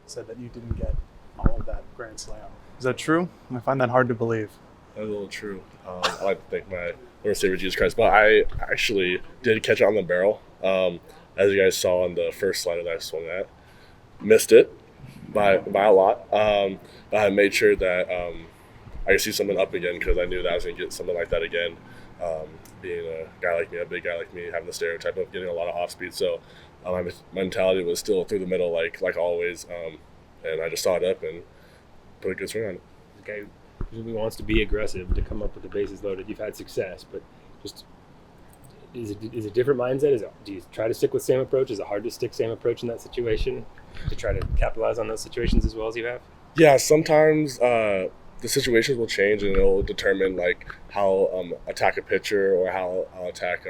said that you didn't get all of that grand slam. Is that true? I find that hard to believe. That's a little true. I like to thank my Lord Savior Jesus Christ, but I actually did catch it on the barrel. As you guys saw on the first slider that I swung at, missed it by a lot. But I made sure that I could see something up again because I knew that I was going to get something like that again. Being a guy like me, a big guy like me, having the stereotype of getting a lot of off speed, so my mentality was still through the middle, like always. And I just saw it up and put a good swing on it. Okay, usually wants to be aggressive to come up with the bases loaded. You've had success, but just is it a different mindset? Do you try to stick with same approach? Is it hard to stick same approach in that situation to try to capitalize on those situations as well as you have? Yeah, sometimes the situations will change and it'll determine like how attack a pitcher or how I'll attack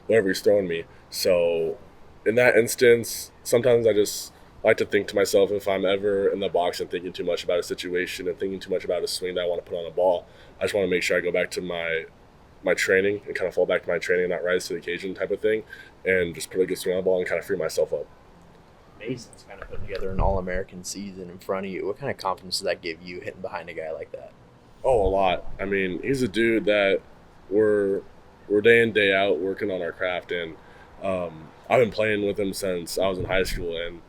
whatever he's throwing me. So in that instance, sometimes I just like to think to myself, if I'm ever in the box and thinking too much about a situation and thinking too much about a swing that I want to put on a ball, I just want to make sure I go back to my training and kind of fall back to my training and not rise to the occasion type of thing, and just put a good swing on the ball and kind of free myself up. Mason's kind of put together an All-American season in front of you. What kind of confidence does that give you hitting behind a guy like that? Oh, a lot. I mean, he's a dude that we're day in, day out working on our craft, and I've been playing with him since I was in high school, and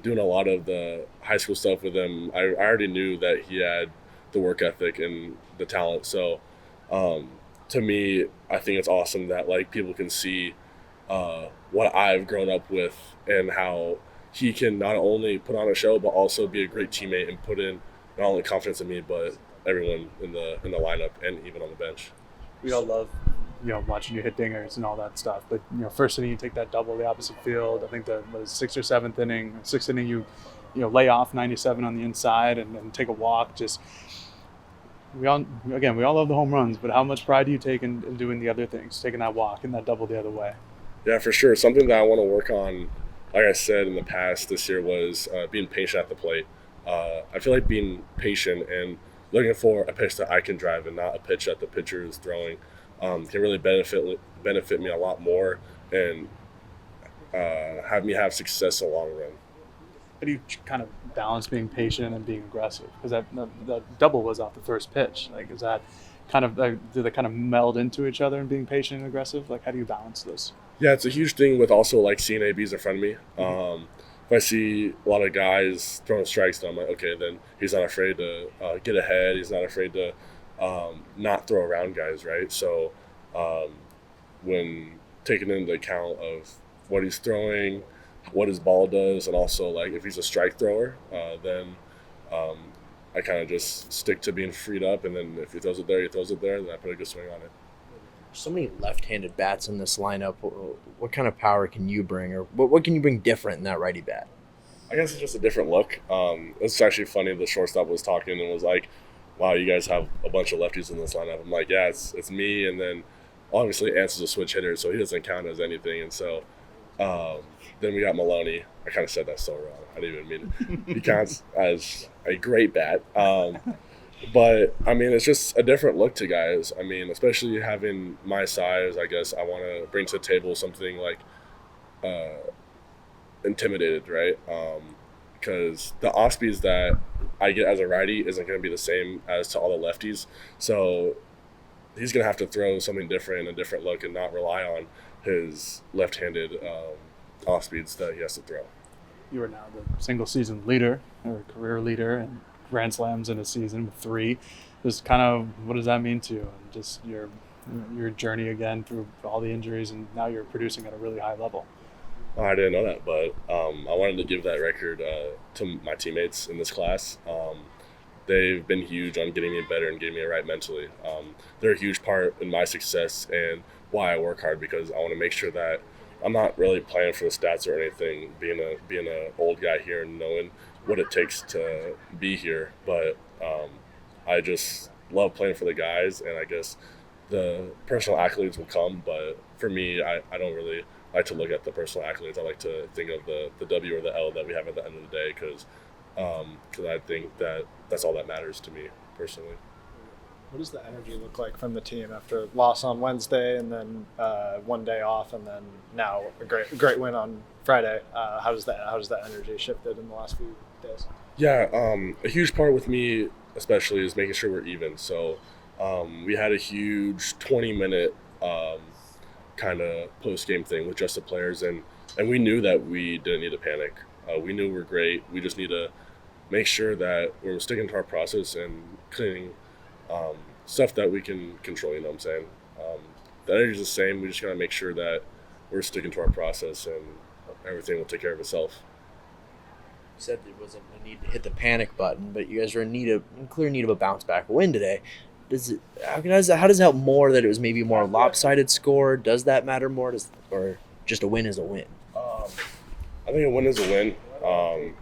doing a lot of the high school stuff with him. I already knew that he had the work ethic and the talent. So to me, I think it's awesome that like people can see what I've grown up with and how he can not only put on a show but also be a great teammate and put in not only confidence in me but everyone in the lineup and even on the bench. We all love, watching you hit dingers and all that stuff. But first inning you take that double the opposite field. I think the sixth or seventh inning, sixth inning you lay off 97 on the inside and take a walk. Just we all love the home runs, but how much pride do you take in doing the other things, taking that walk and that double the other way? Yeah, for sure. Something that I want to work on, like I said in the past this year, was being patient at the plate. I feel like being patient and looking for a pitch that I can drive and not a pitch that the pitcher is throwing can really benefit me a lot more and have me have success in the long run. How do you kind of balance being patient and being aggressive? Because that double was off the first pitch. Like, is that kind of do they kind of meld into each other in being patient and aggressive? Like, how do you balance this? Yeah, it's a huge thing with also like seeing ABs in front of me. If I see a lot of guys throwing strikes, then I'm like, okay, then he's not afraid to get ahead. He's not afraid to not throw around guys, right? So when taking into account of what he's throwing, what his ball does, and also like if he's a strike thrower, then I kind of just stick to being freed up, and then if he throws it there, then I put a good swing on it. So many left-handed bats in this lineup. What kind of power can you bring, or what can you bring different in that righty bat? I guess it's just a different look. It's actually funny. The shortstop was talking and was like, "Wow, you guys have a bunch of lefties in this lineup." I'm like, "Yeah, it's me," and then obviously Ants is a switch hitter, so he doesn't count as anything. And so then we got Maloney. I kind of said that so wrong. I didn't even mean it. He counts as a great bat. But, I mean, it's just a different look to guys. I mean, especially having my size, I guess I want to bring to the table something like intimidated, right? Because the off speeds that I get as a righty isn't going to be the same as to all the lefties. So he's going to have to throw something different, a different look, and not rely on his left-handed off speeds that he has to throw. You are now the single season leader or career leader and Grand Slams in a season with 3. Just kind of what does that mean to you? And just your journey again through all the injuries, and now you're producing at a really high level. Oh, I didn't know that, but I wanted to give that record to my teammates in this class. They've been huge on getting me better and getting me right mentally. They're a huge part in my success and why I work hard, because I want to make sure that I'm not really playing for the stats or anything, being a old guy here and knowing what it takes to be here. But I just love playing for the guys, and I guess the personal accolades will come. But for me, I don't really like to look at the personal accolades. I like to think of the W or the L that we have at the end of the day, because I think that that's all that matters to me personally. What does the energy look like from the team after loss on Wednesday and then one day off, and then now a great win on Friday. How does that energy shifted in the last few days? Yeah, a huge part with me especially is making sure we're even. So we had a huge 20-minute kind of post-game thing with just the players, and we knew that we didn't need to panic. We knew we were great. We just need to make sure that we're sticking to our process and cleaning stuff that we can control, you know what I'm saying? The energy's the same. We just got to make sure that we're sticking to our process and everything will take care of itself. You said there wasn't a need to hit the panic button, but you guys were in clear need of a bounce back win today. How does it help more that it was maybe a more lopsided score? Does that matter more? Or just a win is a win? I think a win is a win.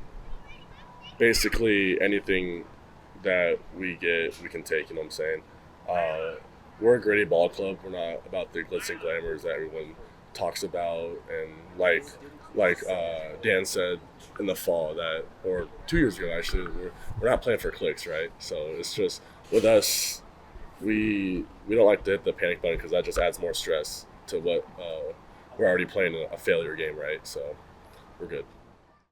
Basically, anything that we get, we can take, you know what I'm saying? We're a gritty ball club. We're not about the glitz and glamours that everyone talks about. And like Dan said in the fall, or 2 years ago actually, we're not playing for clicks, right? So it's just with us, we don't like to hit the panic button because that just adds more stress to what we're already playing a failure game, right? So we're good.